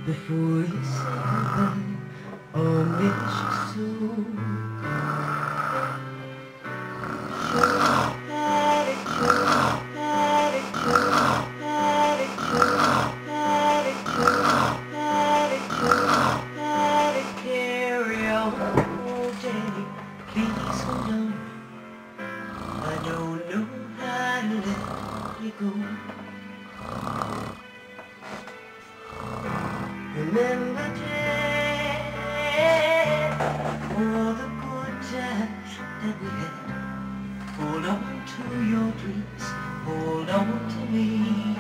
before you say goodbye or miss you soon. Carry on, oh Daddy, please hold on. I don't know how to let you go. Remember, Dad, all the good times that we had. Hold on to your dreams, hold on to me.